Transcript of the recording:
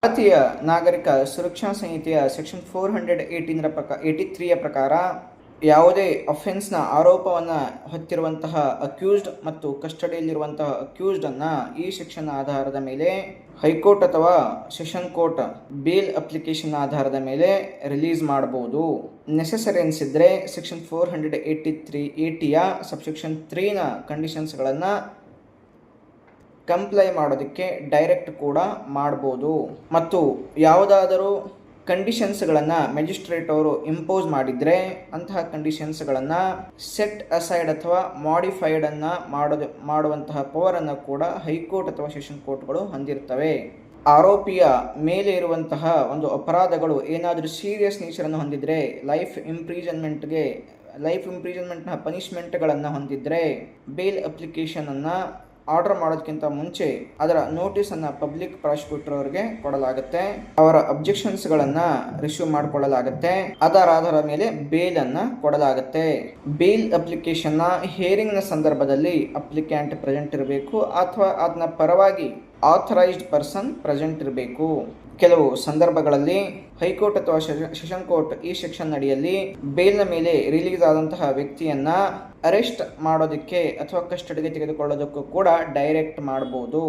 ಭಾರತೀಯ ನಾಗರಿಕ ಸುರಕ್ಷಾ ಸಂಹಿತೆಯ ಸೆಕ್ಷನ್ 483ಯ ಪ್ರಕಾರ ಯಾವುದೇ ಅಫೆನ್ಸ್ನ ಆರೋಪವನ್ನು ಹೊತ್ತಿರುವಂತಹ ಅಕ್ಯೂಸ್ಡ್ ಮತ್ತು ಕಸ್ಟಡಿಯಲ್ಲಿರುವಂತಹ ಅಕ್ಯೂಸ್ಡನ್ನು ಈ ಸೆಕ್ಷನ್ ಆಧಾರದ ಮೇಲೆ ಹೈಕೋರ್ಟ್ ಅಥವಾ ಸೆಷನ್ ಕೋರ್ಟ್ ಬೇಲ್ ಅಪ್ಲಿಕೇಶನ್ ಆಧಾರದ ಮೇಲೆ ರಿಲೀಸ್ ಮಾಡಬಹುದು. ನೆಸೆಸರಿ ಅನಿಸಿದ್ರೆ ಸೆಕ್ಷನ್ 483 ಸಬ್ಸೆಕ್ಷನ್ 3ನ ಕಂಡೀಷನ್ಸ್ಗಳನ್ನು ಕಂಪ್ಲೈ ಮಾಡೋದಕ್ಕೆ ಡೈರೆಕ್ಟ್ ಕೂಡ ಮಾಡ್ಬೋದು. ಮತ್ತು ಯಾವುದಾದರೂ ಕಂಡೀಷನ್ಸ್ಗಳನ್ನು ಮ್ಯಾಜಿಸ್ಟ್ರೇಟ್ ಅವರು ಇಂಪೋಸ್ ಮಾಡಿದರೆ ಅಂತಹ ಕಂಡೀಷನ್ಸ್ಗಳನ್ನು ಸೆಟ್ ಅಸೈಡ್ ಅಥವಾ ಮಾಡಿಫೈಡನ್ನು ಮಾಡುವಂತಹ ಪವರನ್ನು ಕೂಡ ಹೈಕೋರ್ಟ್ ಅಥವಾ ಸೆಷನ್ ಕೋರ್ಟ್ಗಳು ಹೊಂದಿರ್ತವೆ. ಆರೋಪಿಯ ಮೇಲೆ ಇರುವಂತಹ ಒಂದು ಅಪರಾಧಗಳು ಏನಾದರೂ ಸೀರಿಯಸ್ ನೇಚರನ್ನು ಹೊಂದಿದರೆ ಲೈಫ್ ಇಂಪ್ರೀಸನ್ಮೆಂಟ್ನ ಪನಿಷ್ಮೆಂಟ್ಗಳನ್ನು ಹೊಂದಿದರೆ ಬೇಲ್ ಅಪ್ಲಿಕೇಶನನ್ನು ಆರ್ಡರ್ ಮಾಡೋದಕ್ಕಿಂತ ಮುಂಚೆ ಅದರ ನೋಟಿಸನ್ನು ಪಬ್ಲಿಕ್ ಪ್ರಾಸಿಕ್ಯೂಟರ್ ಅವರಿಗೆ ಕೊಡಲಾಗುತ್ತೆ. ಅವರ ಅಬ್ಜೆಕ್ಷನ್ಸ್ಗಳನ್ನು ರಿಸೀವ್ ಮಾಡಿಕೊಳ್ಳಲಾಗುತ್ತೆ. ಅದರ ಆಧಾರದ ಮೇಲೆ ಬೇಲನ್ನು ಕೊಡಲಾಗುತ್ತೆ. ಬೇಲ್ ಅಪ್ಲಿಕೇಶನ್ನ ಹಿಯರಿಂಗ್ನ ಸಂದರ್ಭದಲ್ಲಿ ಅಪ್ಲಿಕ್ಯಾಂಟ್ ಪ್ರೆಸೆಂಟ್ ಇರಬೇಕು ಅಥವಾ ಅದನ್ನ ಪರವಾಗಿ ಆಥರೈಸ್ಡ್ ಪರ್ಸನ್ ಪ್ರೆಸೆಂಟ್ ಇರಬೇಕು. ಕೆಲವು ಸಂದರ್ಭಗಳಲ್ಲಿ ಹೈಕೋರ್ಟ್ ಅಥವಾ ಸೆಷನ್ ಕೋರ್ಟ್ ಈ ಸೆಕ್ಷನ್ ಅಡಿಯಲ್ಲಿ ಬೇಲ್ನ ಮೇಲೆ ರಿಲೀಸ್ ಆದಂತಹ ವ್ಯಕ್ತಿಯನ್ನ ಅರೆಸ್ಟ್ ಮಾಡೋದಕ್ಕೆ ಅಥವಾ ಕಸ್ಟಡಿಗೆ ತೆಗೆದುಕೊಳ್ಳೋದಕ್ಕೂ ಕೂಡ ಡೈರೆಕ್ಟ್ ಮಾಡಬಹುದು.